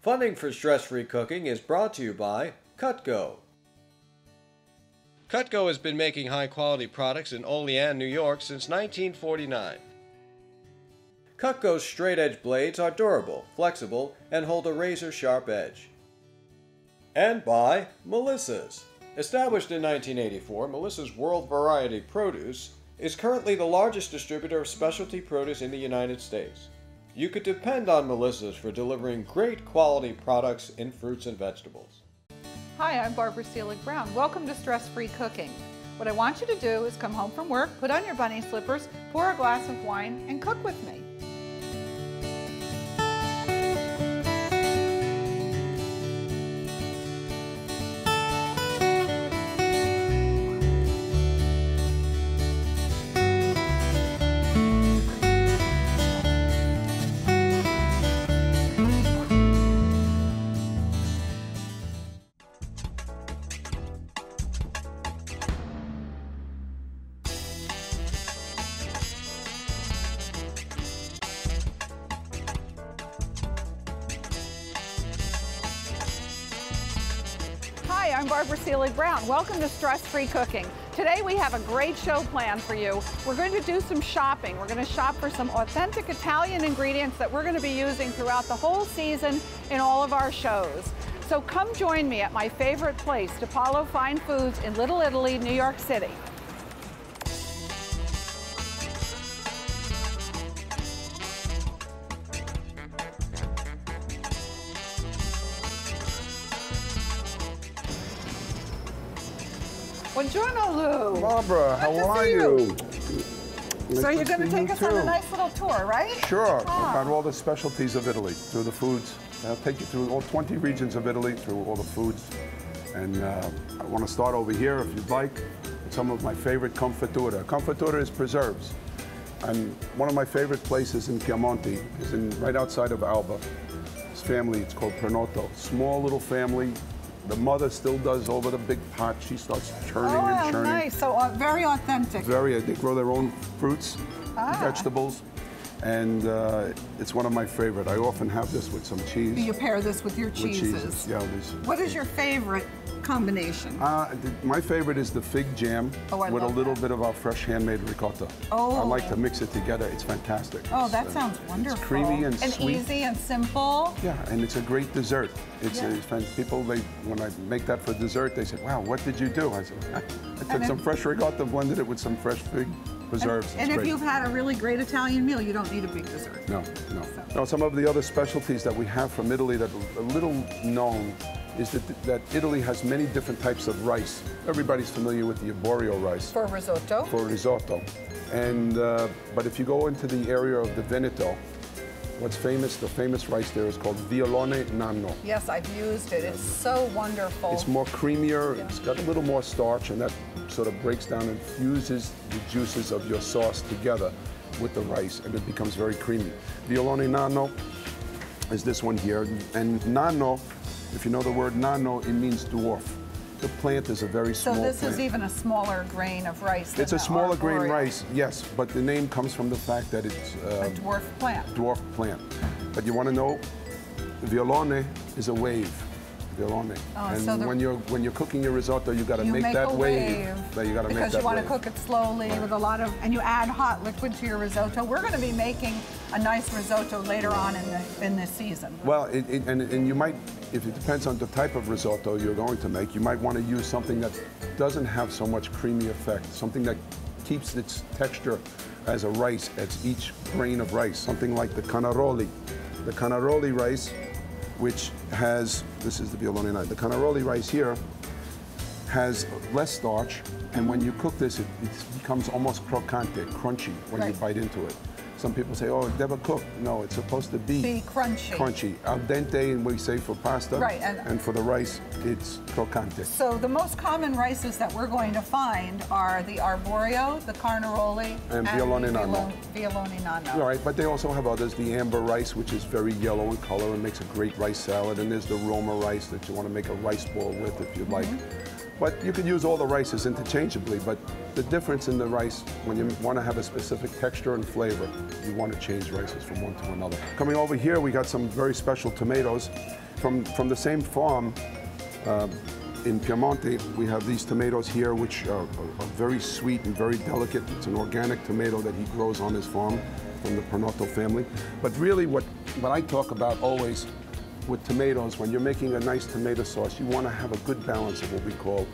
Funding for stress-free cooking is brought to you by Cutco. Cutco has been making high-quality products in Olean, New York since 1949. Cutco's straight-edge blades are durable, flexible, and hold a razor-sharp edge. And by Melissa's. Established in 1984, Melissa's World Variety Produce is currently the largest distributor of specialty produce in the United States. You could depend on Melissa's for delivering great quality products in fruits and vegetables. Hi, I'm Barbara Seelig-Brown. Welcome to Stress-Free Cooking. What I want you to do is come home from work, put on your bunny slippers, pour a glass of wine, and cook with me. Hi, I'm Barbara Seelig-Brown. Welcome to Stress-Free Cooking. Today we have a great show planned for you. We're going to do some shopping. We're going to shop for some authentic Italian ingredients that we're going to be using throughout the whole season in all of our shows. So come join me at my favorite place, DiPaolo Fine Foods in Little Italy, New York City. Buongiorno, Lou. Barbara, how are you? So you're going to take us on a nice little tour, right? Sure. About all the specialties of Italy, through the foods. I'll take you through all 20 regions of Italy, through all the foods. And I want to start over here, if you'd like, with some of my favorite confitura. Confitura is preserves. And one of my favorite places in Piemonte is right outside of Alba. This family, it's called Pernotto. Small little family. The mother still does over the big pot. She starts churning and churning. Oh, nice. So very authentic. They grow their own fruits, vegetables, and it's one of my favorite. I often have this with some cheese. You pair this with your cheeses. Yeah. What is your favorite combination? My favorite is the fig jam with a little bit of our fresh handmade ricotta. I like to mix it together. It's fantastic. Oh, that sounds wonderful. It's creamy and sweet. And easy and simple. Yeah, and it's a great dessert. People, when I make that for dessert, they say, wow, what did you do? I said, I took some fresh ricotta, blended it with some fresh fig preserves. And if you've had a really great Italian meal, you don't need a big dessert. No. No, some of the other specialties that we have from Italy that are a little known is that Italy has many different types of rice. Everybody's familiar with the arborio rice. For risotto. For risotto. And, but if you go into the area of the Veneto, the famous rice there is called violone nano. Yes, I've used it. It's so wonderful. It's more creamier, It's got a little more starch, and that sort of breaks down and fuses the juices of your sauce together with the rice, and it becomes very creamy. Violone nano is this one here, and nano, if you know the word nano, it means dwarf. The plant is a very small plant. So this is even a smaller grain of rice than It's a smaller grain rice, yes, but the name comes from the fact that it's a dwarf plant. Dwarf plant. But you want to know, violone is a wave. Violone. And so when you're cooking your risotto, you got to make that wave. Because you want to cook it slowly with a lot of, and you add hot liquid to your risotto. We're going to be making a nice risotto later on in this season. Well, and you might, if it depends on the type of risotto you're going to make, you might want to use something that doesn't have so much creamy effect, something that keeps its texture as a rice, as each grain of rice, something like the canaroli. The canaroli rice, which has, this is the violone nano, the canaroli rice here has less starch, and when you cook this, it becomes almost croccante, crunchy when you bite into it. Some people say, oh, it never cooked. No, it's supposed to be crunchy. Crunchy. Al dente, and we say for pasta. Right. And for the rice, it's croccante. So the most common rices that we're going to find are the arborio, the carnaroli, and violone nano. Violone nano. All right, but they also have others. The amber rice, which is very yellow in color and makes a great rice salad. And there's the Roma rice that you want to make a rice ball with if you like. But you can use all the rices interchangeably, but the difference in the rice, when you want to have a specific texture and flavor, you want to change rices from one to another. Coming over here, we got some very special tomatoes from the same farm. In Piemonte, we have these tomatoes here, which are very sweet and very delicate. It's an organic tomato that he grows on his farm from the Pernotto family. But really what I talk about always with tomatoes, when you're making a nice tomato sauce, you want to have a good balance of what we call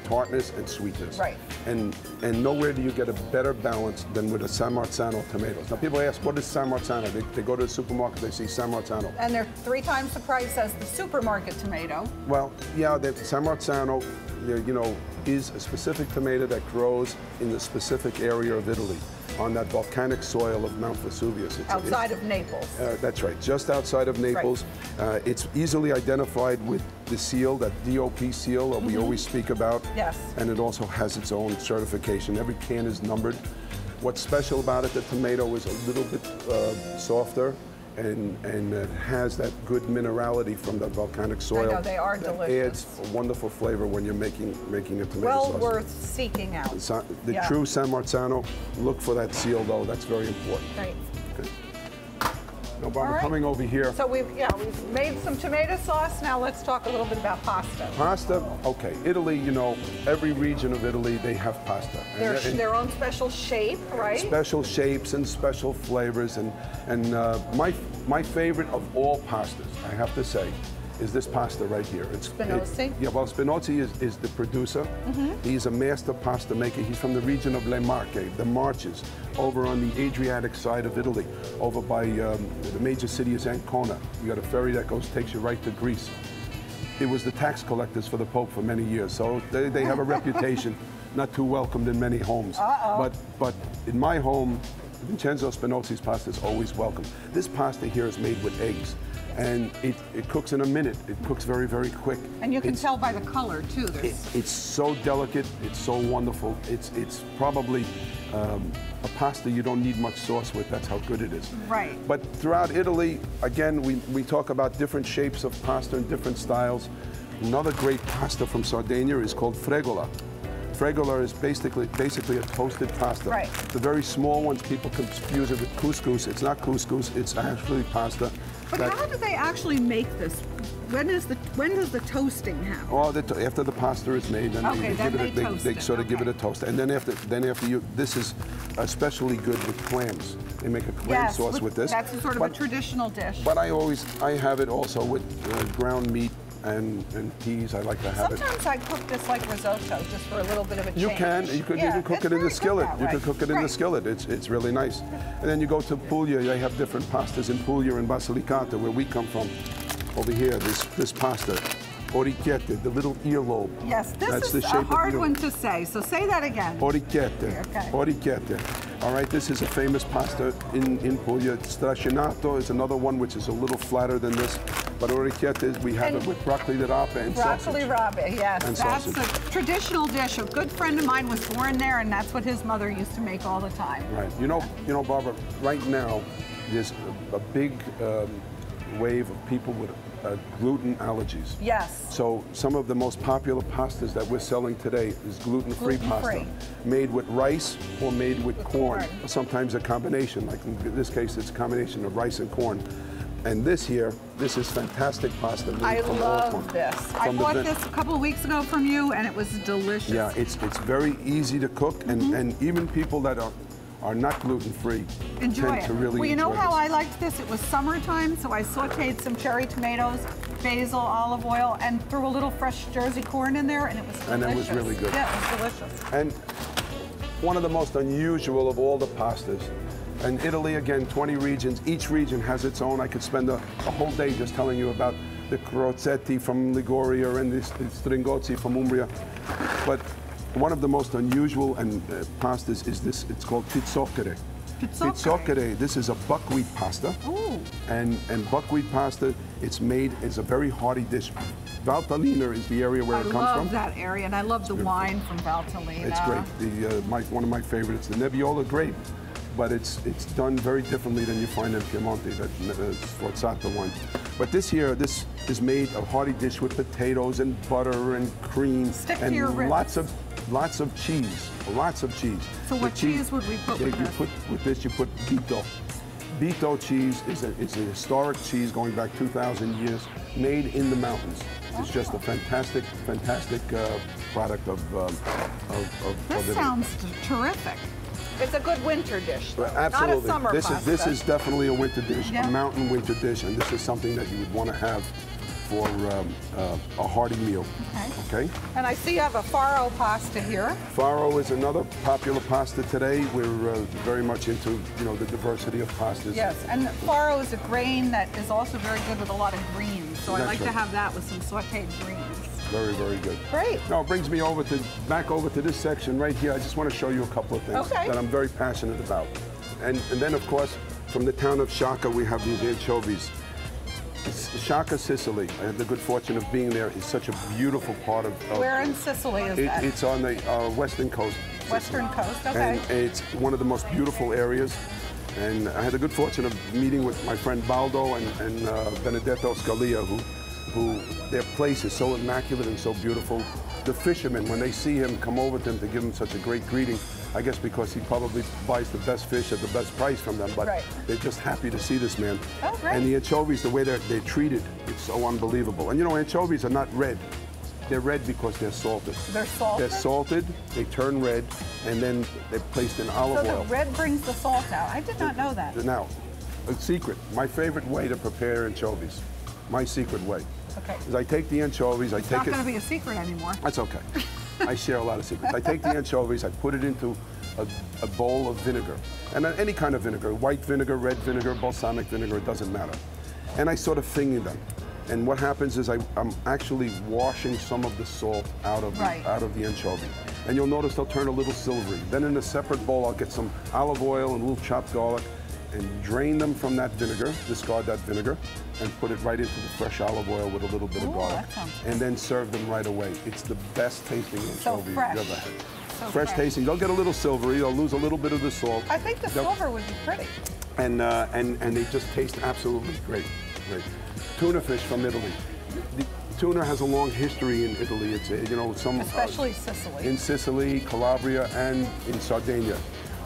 tartness and sweetness. Right. And nowhere do you get a better balance than with a San Marzano tomatoes. Now people ask, what is San Marzano? They go to the supermarket, they see San Marzano. And they're 3 times the price as the supermarket tomato. Well, yeah, the San Marzano, you know, is a specific tomato that grows in the specific area of Italy, on that volcanic soil of Mount Vesuvius. Outside of Naples. That's right, just outside of Naples. Right. It's easily identified with the seal, that DOP seal that we always speak about. Yes. And it also has its own certification. Every can is numbered. What's special about it, the tomato is a little bit softer, and it has that good minerality from that volcanic soil. I know, they are delicious. Adds a wonderful flavor when you're making a tomato well sauce. Worth seeking out. The true San Marzano, look for that seal though, that's very important. Right. Good. Now, Barbara, coming over here. So we've made some tomato sauce. Now let's talk a little bit about pasta. Pasta, okay. Italy, you know, every region of Italy, they have pasta. Their own special shape, right? Special shapes and special flavors. And my favorite of all pastas, I have to say, is this pasta right here. Spinozzi? Yeah, well, Spinozzi is the producer. He's a master pasta maker. He's from the region of Le Marche, the Marches, over on the Adriatic side of Italy, over by the major city is Ancona. You got a ferry that takes you right to Greece. It was the tax collectors for the Pope for many years, so they have a reputation, not too welcomed in many homes. But in my home, Vincenzo Spinozzi's pasta is always welcome. This pasta here is made with eggs. And it cooks in a minute. It cooks very, very quick. And you can tell by the color, too. It's so delicate. It's so wonderful. It's probably a pasta you don't need much sauce with. That's how good it is. Right. But throughout Italy, again, we talk about different shapes of pasta and different styles. Another great pasta from Sardinia is called fregola. Fregola is basically a toasted pasta. Right. The very small ones, people confuse it with couscous. It's not couscous. It's actually pasta. But how do they actually make this? When does the toasting happen? Oh, after the pasta is made, then they sort of give it a toast. And then after this is especially good with clams. They make a clam sauce with this. That's sort of a traditional dish. But I have it also with ground meat and peas. I like to have Sometimes I cook this like risotto, just for a little bit of a change. You can cook it in the skillet. You can cook it in the skillet. It's really nice. And then you go to Puglia. They have different pastas in Puglia and Basilicata, where we come from. Over here, this pasta, orecchiette, the little earlobe. Yes, this is a hard one to say. So say that again. Orecchiette. Okay. Orecchiette. All right, this is a famous pasta in Puglia. Stracinato is another one which is a little flatter than this. But orecchiette, we have it with broccoli di rape and sausage. Broccoli rabe, yes. And that's sausage. a traditional dish. A good friend of mine was born there, and that's what his mother used to make all the time. Right. You know, Barbara, right now, there's a big wave of people with gluten allergies. Yes. So some of the most popular pastas that we're selling today is gluten-free pasta, made with rice or made with corn. Sometimes a combination, like in this case, it's a combination of rice and corn. And this is fantastic pasta. I love this. I bought this a couple of weeks ago from you, and it was delicious. Yeah, it's very easy to cook, and even people that are not gluten-free enjoy tend to really Well, you know enjoy how this. I liked this? It was summertime, so I sauteed some cherry tomatoes, basil, olive oil, and threw a little fresh Jersey corn in there, and it was delicious. And it was really good. Yeah, it was delicious. And one of the most unusual of all the pastas, and Italy, again, 20 regions. Each region has its own. I could spend a whole day just telling you about the crozzetti from Liguria and the stringozzi from Umbria. But one of the most unusual pastas is this. It's called pizzoccheri. Pizzoccheri. This is a buckwheat pasta. Ooh. And buckwheat pasta, it's a very hearty dish. Valtellina is the area where it comes from. I love that area, and I love the wine from Valtellina. It's great. One of my favorites, the Nebbiolo grape. But it's done very differently than you find in Piemonte, that Sforzata one. But this is made a hearty dish with potatoes and butter and cream and lots of cheese. Lots of cheese. So what cheese would we put with this? With this, you put Bito. Bito cheese is a historic cheese going back 2,000 years, made in the mountains. It's just a fantastic product of This sounds terrific. It's a good winter dish, though. Absolutely. Not a summer pasta. This is definitely a winter dish, yeah. a mountain winter dish, and this is something that you would want to have for a hearty meal. Okay. And I see you have a farro pasta here. Farro is another popular pasta today. We're very much into the diversity of pastas. Yes, and farro is a grain that is also very good with a lot of greens. So I like to have that with some sautéed greens. Very, very good. Great. Now it brings me back over to this section right here. I just want to show you a couple of things that I'm very passionate about. And then, of course, from the town of Shaka, we have these anchovies. Shaka, Sicily. I had the good fortune of being there. It's such a beautiful part of... Where in Sicily is that? It's on the western coast. Western coast, okay. And it's one of the most beautiful areas. And I had the good fortune of meeting with my friend Baldo and Benedetto Scalia, who their place is so immaculate and so beautiful. The fishermen, when they see him, come over to him to give him such a great greeting. I guess because he probably buys the best fish at the best price from them, but they're just happy to see this man. Oh, great. And the anchovies, the way they're treated, it's so unbelievable. And anchovies are not red. They're red because they're salted. They're salted? They're salted, they turn red, and then they're placed in olive oil. So the red brings the salt out. I did not know that. Now, a secret, my favorite way to prepare anchovies, my secret way, is I take the anchovies, It's not going to be a secret anymore. That's okay. I share a lot of secrets. I take the anchovies, I put it into a bowl of vinegar, and any kind of vinegar, white vinegar, red vinegar, balsamic vinegar, it doesn't matter. And I sort of finger them. And what happens is I'm actually washing some of the salt out of the anchovy. And you'll notice they'll turn a little silvery. Then in a separate bowl, I'll get some olive oil and a little chopped garlic and drain them from that vinegar, discard that vinegar, and put it right into the fresh olive oil with a little bit of garlic. And then serve them right away. It's the best tasting anchovy you've ever had. Fresh tasting. They'll get a little silvery. They'll lose a little bit of the salt. I think the silver would be pretty. And they just taste absolutely great. Great. Tuna fish from Italy. The tuna has a long history in Italy. It's especially Sicily. In Sicily, Calabria, and in Sardinia.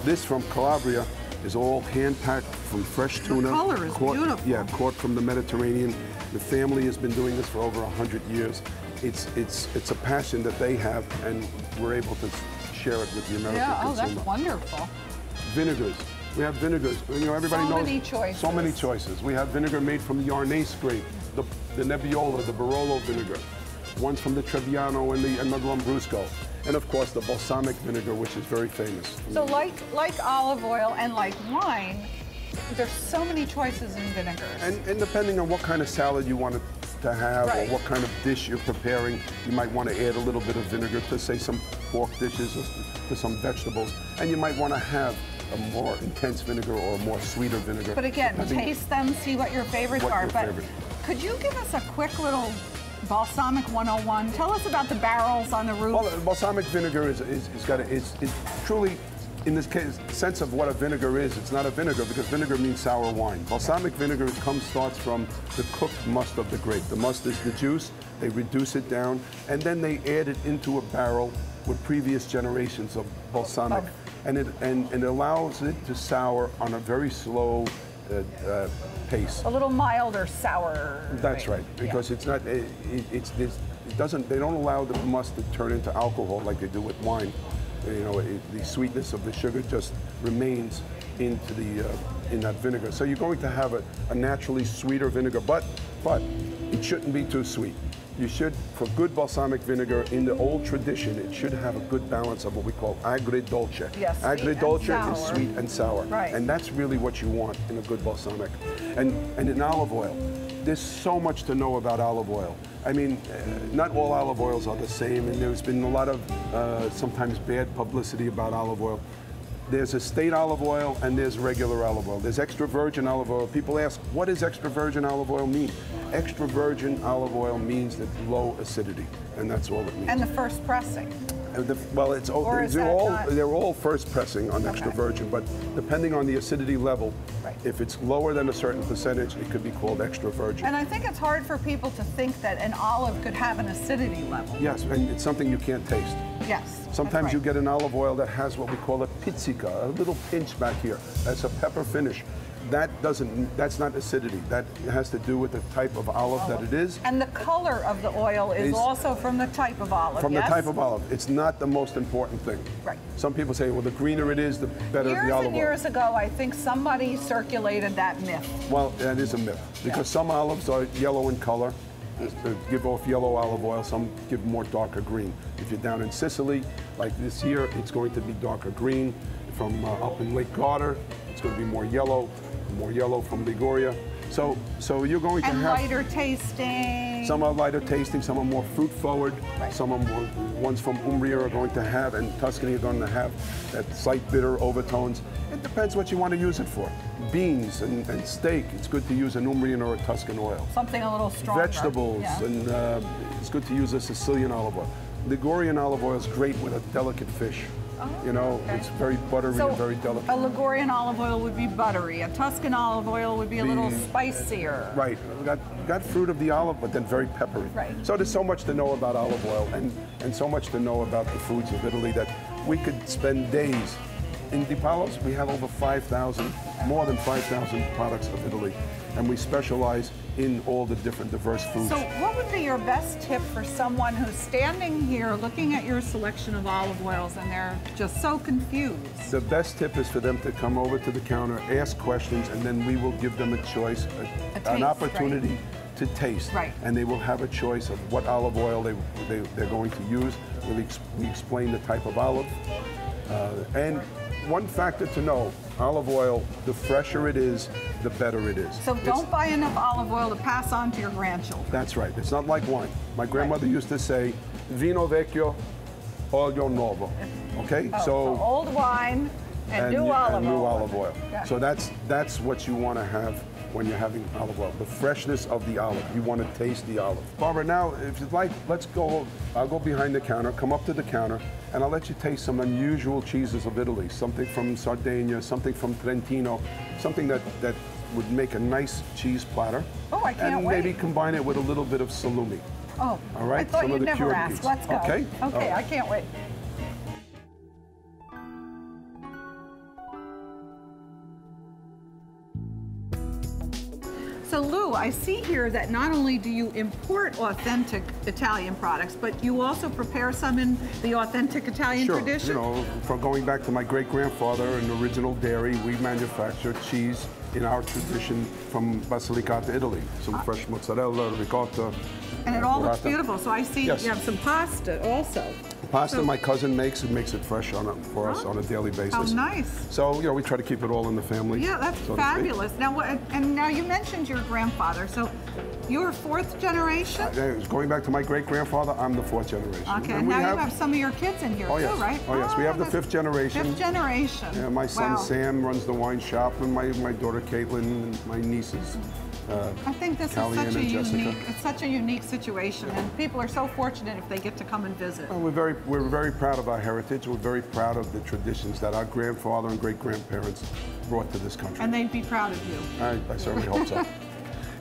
This from Calabria is all hand-packed from fresh tuna. The color is beautiful. Yeah, caught from the Mediterranean. The family has been doing this for over 100 years. It's a passion that they have, and we're able to share it with the American consumer. That's wonderful. Vinegars. We have vinegars. Everybody knows. So many choices. So many choices. We have vinegar made from the Arnaise grape, the Nebbiolo, the Barolo vinegar. One's from the Trebbiano and the Lambrusco. And of course the balsamic vinegar, which is very famous. So like olive oil and like wine, there's so many choices in vinegars. And depending on what kind of salad you want to have or what kind of dish you're preparing, you might want to add a little bit of vinegar to, say, some pork dishes or to some vegetables. And you might want to have a more intense vinegar or a more sweeter vinegar. But again, taste them, see what your favorites are. Could you give us a quick little balsamic 101? Tell us about the barrels on the roof. Well, balsamic vinegar is truly, in this case, sense of what a vinegar is, it's not a vinegar because vinegar means sour wine. Balsamic vinegar starts from the cooked must of the grape. The must is the juice, they reduce it down, and then they add it into a barrel with previous generations of balsamic. And it allows it to sour on a very slow pace. A little milder sour. That's right, because it's not. It doesn't. They don't allow the must to turn into alcohol like they do with wine. The sweetness of the sugar just remains into in that vinegar. So you're going to have a naturally sweeter vinegar, but it shouldn't be too sweet. You should, for good balsamic vinegar, in the old tradition, it should have a good balance of what we call agridolce. Yes, agridolce is sweet and sour. Right. And that's really what you want in a good balsamic. And in olive oil, there's so much to know about olive oil. I mean, not all olive oils are the same, and there's been a lot of sometimes bad publicity about olive oil. There's estate olive oil and there's regular olive oil. There's extra virgin olive oil. People ask, what does extra virgin olive oil mean? Extra virgin olive oil means that low acidity, and that's all it means. And the first pressing. Well, they're all first pressing on extra virgin, but depending on the acidity level, Right. If it's lower than a certain percentage, it could be called extra virgin. And I think it's hard for people to think that an olive could have an acidity level. Yes, and it's something you can't taste. Yes. Sometimes right. you get an olive oil that has what we call a pizzica, a little pinch back here. That's a pepper finish. That's not acidity. That has to do with the type of olive that it is. And the color of the oil is also from the type of olive, From the type of olive. It's not the most important thing. Right. Some people say, well, the greener it is, the better the olive oil. Years and years ago, I think somebody circulated that myth. Well, that is a myth. Because some olives are yellow in color, give off yellow olive oil. Some give more darker green. If you're down in Sicily, like this year, it's going to be darker green. From up in Lake Garda, it's going to be more yellow from Liguria. So you're going to have lighter tasting. Some are lighter tasting, some are more fruit forward. Right. Some are more, ones from Umbria are going to have, and Tuscany are going to have that slight bitter overtones. It depends what you want to use it for. Beans and steak, it's good to use an Umbrian or a Tuscan oil. Something a little stronger. Vegetables, and it's good to use a Sicilian olive oil. Ligurian olive oil is great with a delicate fish. You know, it's very buttery and very delicate. A Ligurian olive oil would be buttery. A Tuscan olive oil would be a little spicier. Right. We got fruit of the olive, but then very peppery. Right. So there's so much to know about olive oil and so much to know about the foods of Italy that we could spend days. In Di Paolo's, we have over 5,000, more than 5,000 products of Italy, and we specialize in all the different diverse foods. So what would be your best tip for someone who's standing here looking at your selection of olive oils and they're just so confused? The best tip is for them to come over to the counter, ask questions, and then we will give them a choice, an opportunity to taste. Right. And they will have a choice of what olive oil they're going to use. We explain the type of olive. And one factor to know, olive oil, the fresher it is, the better it is. So don't buy enough olive oil to pass on to your grandchildren. That's right. It's not like wine. My grandmother used to say, vino vecchio, olio nuovo. Okay? So old wine and new olive oil. Yeah. So that's what you want to have when you're having olive oil. The freshness of the olive. You want to taste the olive. Barbara, now, if you'd like, let's go. I'll go behind the counter, come up to the counter, and I'll let you taste some unusual cheeses of Italy. Something from Sardinia, something from Trentino, something that would make a nice cheese platter. Oh, I can't wait. And maybe combine it with a little bit of salumi. Oh, all right? I thought you'd never ask. Beets. Let's go. Okay? Okay, I can't wait. So Lou, I see here that not only do you import authentic Italian products, but you also prepare some in the authentic Italian tradition? Sure, you know, from going back to my great-grandfather, an original dairy, we manufacture cheese in our tradition from Basilicata, Italy. Some fresh mozzarella, ricotta. And it all looks beautiful. So I see Yes. you have some pasta also. Pasta my cousin makes it fresh for us on a daily basis. How nice. So, you know, we try to keep it all in the family. Yeah, that's fabulous. Now, and now you mentioned your grandfather. So you're fourth generation? Going back to my great-grandfather, I'm the fourth generation. Okay, and now you have some of your kids in here too, right? Oh, yes. We have the fifth generation. Fifth generation. Yeah, my son Sam runs the wine shop, and my daughter Caitlin, and my nieces. I think this is such a unique situation, and people are so fortunate if they get to come and visit. Well, we're very proud of our heritage. We're very proud of the traditions that our grandfather and great-grandparents brought to this country. And they'd be proud of you. I certainly hope so.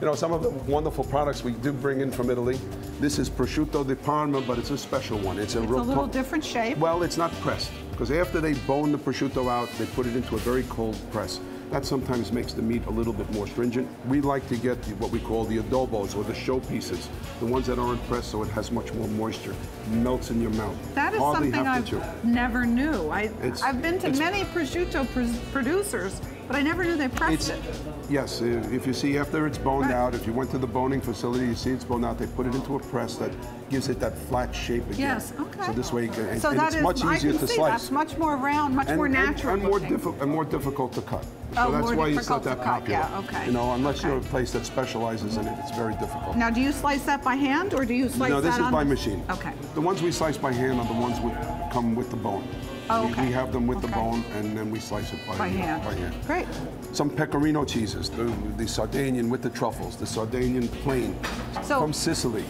You know, some of the wonderful products we do bring in from Italy. This is prosciutto di Parma, but it's a special one. It's a little different shape. Well, it's not pressed, because after they bone the prosciutto out, they put it into a very cold press. That sometimes makes the meat a little bit more stringent. We like to get what we call the adobos, or the showpieces, the ones that aren't pressed, so it has much more moisture. It melts in your mouth. That is something I've never knew. I've been to many prosciutto producers, but I never knew they pressed it. Yes, if you see after it's boned out, if you went to the boning facility, you see it's boned out, they put it into a press that gives it that flat shape again. Yes, okay. So this way, so it's much easier to slice. That's much more round, much more natural and more difficult to cut. So that's why it's not that popular. Yeah, okay. You know, unless you're a place that specializes in it, it's very difficult. Now, do you slice that by hand, or do you slice that on? No, this is by machine. Okay. The ones we slice by hand are the ones that come with the bone. Oh, okay. We have them with the bone, and then we slice it by hand. Great. Some pecorino cheeses, the Sardinian with the truffles, the Sardinian plain from Sicily.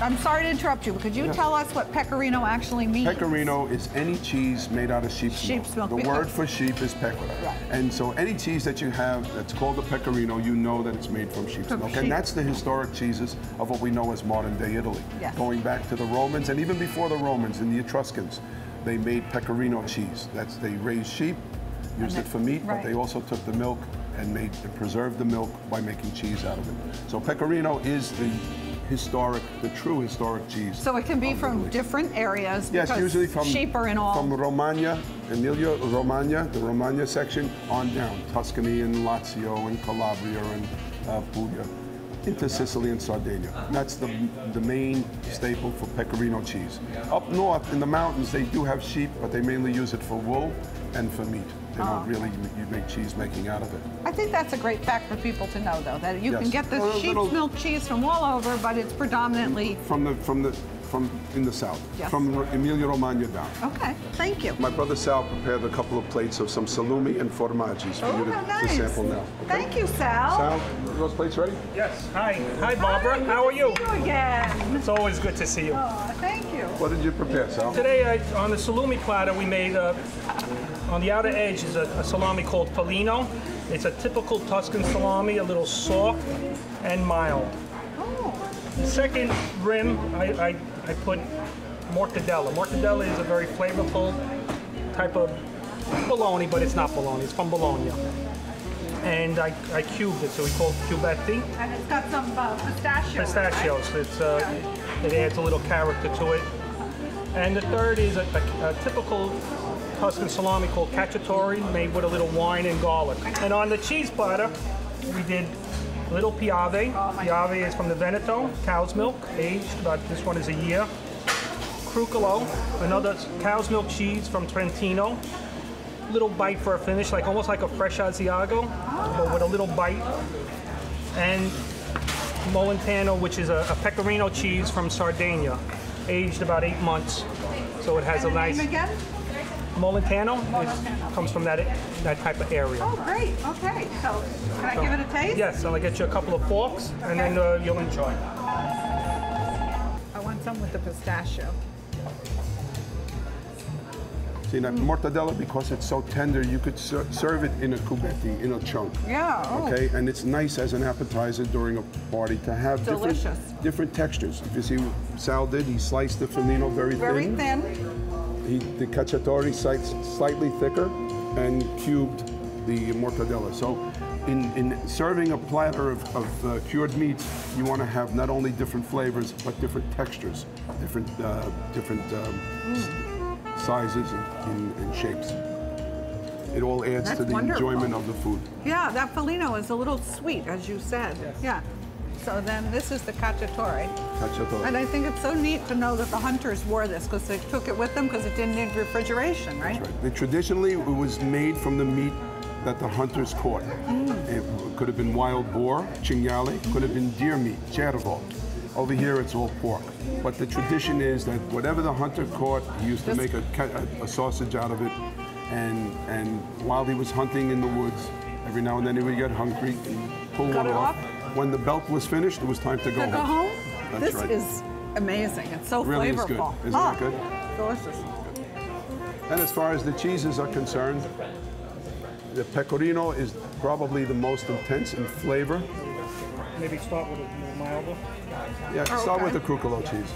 I'm sorry to interrupt you, but could you tell us what pecorino actually means? Pecorino is any cheese made out of sheep's milk. The word for sheep is pecora. Right. And so any cheese that you have that's called a pecorino, you know that it's made from sheep's milk. And that's the historic cheeses of what we know as modern day Italy. Yes. Going back to the Romans, and even before the Romans and the Etruscans, they made pecorino cheese. They raised sheep, used it for meat, but they also took the milk and preserved the milk by making cheese out of it. So pecorino is the true historic cheese. So it can be from different areas. Yes, usually from sheep are in all. From Romagna, Emilia-Romagna, the Romagna section, on down. Tuscany and Lazio and Calabria and Puglia, into Sicily and Sardinia. That's the main staple for pecorino cheese. Up north in the mountains, they do have sheep, but they mainly use it for wool and for meat. They don't really make cheese making out of it. I think that's a great fact for people to know, though, that you can get this sheep's milk cheese from all over, but it's predominantly from in the south, from Emilia-Romagna down. Okay, thank you. My brother Sal prepared a couple of plates of some salumi and formaggi for you to sample now. Okay? Thank you, Sal. Sal, are those plates ready? Yes. Hi. Hi, Barbara. How are you? Good to see you again. It's always good to see you. Oh, thank you. What did you prepare, Sal? Today, on the salumi platter, we made, on the outer edge is a salami called Polino. It's a typical Tuscan salami, a little soft and mild. The second rim, I put mortadella. Mortadella is a very flavorful type of bologna, but it's not bologna. It's from Bologna. And I cubed it, so we call it cubetti. And it's got some pistachios. Pistachios. Right? It adds a little character to it. And the third is a typical Tuscan salami called cacciatore, made with a little wine and garlic. And on the cheese platter, we did little piave. Piave is from the Veneto, cow's milk, aged, but this one is a year. Crucolo, another cow's milk cheese from Trentino. Little bite for a finish, almost like a fresh Asiago, but with a little bite. And Molentano, which is a pecorino cheese from Sardinia, aged about 8 months. So it has a nice. Name again? Molentano comes from that type of area. Oh, great. Okay. So, can I give it a taste? Yes, I'll get you a couple of forks, and then you'll enjoy. I want some with the pistachio. See, now mortadella, because it's so tender, you could serve it in a cubetti, in a chunk. Yeah. Oh. Okay, and it's nice as an appetizer during a party to have different textures. If you see what Sal did, he sliced the Fellino very thin. The cacciatore slightly thicker, and cubed the mortadella. So in serving a platter of cured meats, you want to have not only different flavors, but different textures, different sizes and shapes. It all adds to the enjoyment of the food. Yeah, that Fellino is a little sweet, as you said. Yes. Yeah. So then this is the cacciatore. And I think it's so neat to know that the hunters wore this because they took it with them because it didn't need refrigeration, right? That's right. Traditionally, it was made from the meat that the hunters caught. It could have been wild boar, cinghiale, could have been deer meat, cervo. Over here, it's all pork. But the tradition is that whatever the hunter caught, he used to make a sausage out of it. And while he was hunting in the woods, every now and then he would get hungry and pull one off. When the belt was finished, it was time to go home. That's right. This is amazing. It's so really flavorful. Is good. Isn't it good? Delicious. And as far as the cheeses are concerned, the pecorino is probably the most intense in flavor. Maybe start with a milder. Yeah, start with the Crucolo cheese.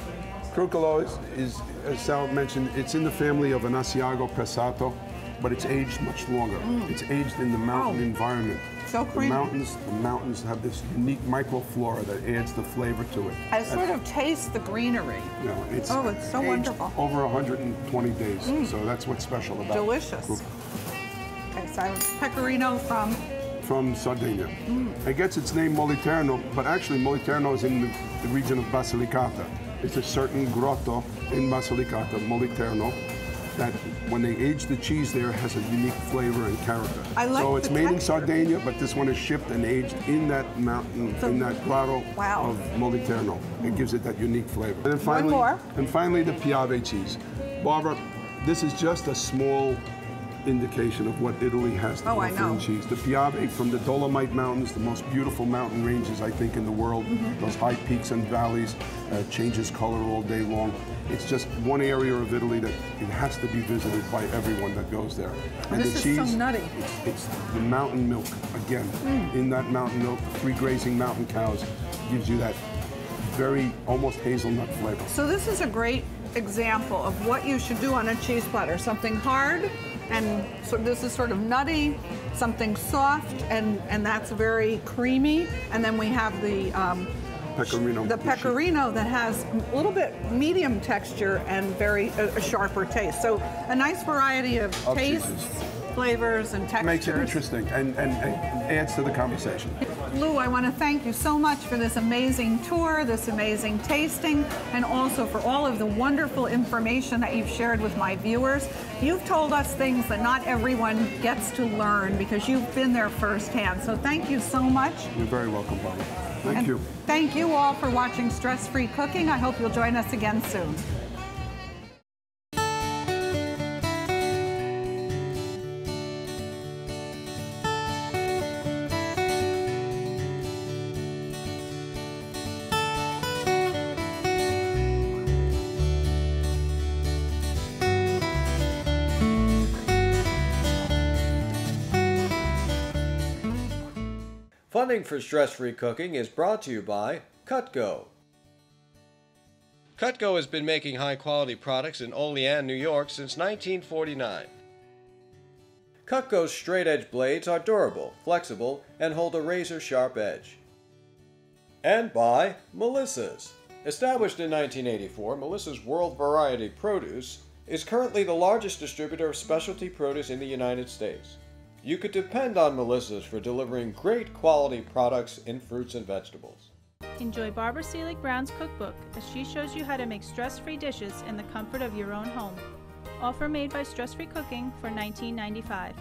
Crucolo is, as Sal mentioned, it's in the family of an Asiago Pressato, but it's aged much longer. It's aged in the mountain environment. So creamy. The mountains have this unique microflora that adds the flavor to it. I sort of taste the greenery. Yeah, it's so wonderful. Over 120 days, so that's what's special about it. Delicious. Okay, so pecorino from Sardinia. It gets its name Moliterno, but actually Moliterno is in the region of Basilicata. It's a certain grotto in Basilicata, Moliterno, that when they age the cheese there has a unique flavor and character. So it's made in Sardinia, but this one is shipped and aged in that mountain, in that grotto of Moliterno. It gives it that unique flavor. And then finally, the Piave cheese. Barbara, this is just a small indication of what Italy has to Oh, I offer know. in cheese. The Piave from the Dolomite Mountains, the most beautiful mountain ranges, I think, in the world. Those high peaks and valleys, changes color all day long. It's just one area of Italy that it has to be visited by everyone that goes there. And This the is cheese, so nutty. it's the mountain milk, again. In that mountain milk, the 3 grazing mountain cows gives you that very almost hazelnut flavor. So this is a great example of what you should do on a cheese platter. Something hard, and so this is sort of nutty, something soft, and that's very creamy. And then we have the Pecorino. the pecorino that has a little bit medium texture and very a sharper taste. So a nice variety of tastes, cheeses. flavors, and textures. Makes it interesting and adds to the conversation. Lou, I want to thank you so much for this amazing tour, this amazing tasting, and also for all of the wonderful information that you've shared with my viewers. You've told us things that not everyone gets to learn because you've been there firsthand. So thank you so much. You're very welcome, Barbara. Thank you. Thank you all for watching Stress Free Cooking. I hope you'll join us again soon. Funding for Stress-Free Cooking is brought to you by Cutco. Cutco has been making high-quality products in Olean, New York since 1949. Cutco's straight-edge blades are durable, flexible, and hold a razor-sharp edge. And by Melissa's. Established in 1984, Melissa's World Variety Produce is currently the largest distributor of specialty produce in the United States. You could depend on Melissa's for delivering great quality products in fruits and vegetables. Enjoy Barbara Seelig-Brown's cookbook as she shows you how to make stress-free dishes in the comfort of your own home. Offer made by Stress Free Cooking for $19.95.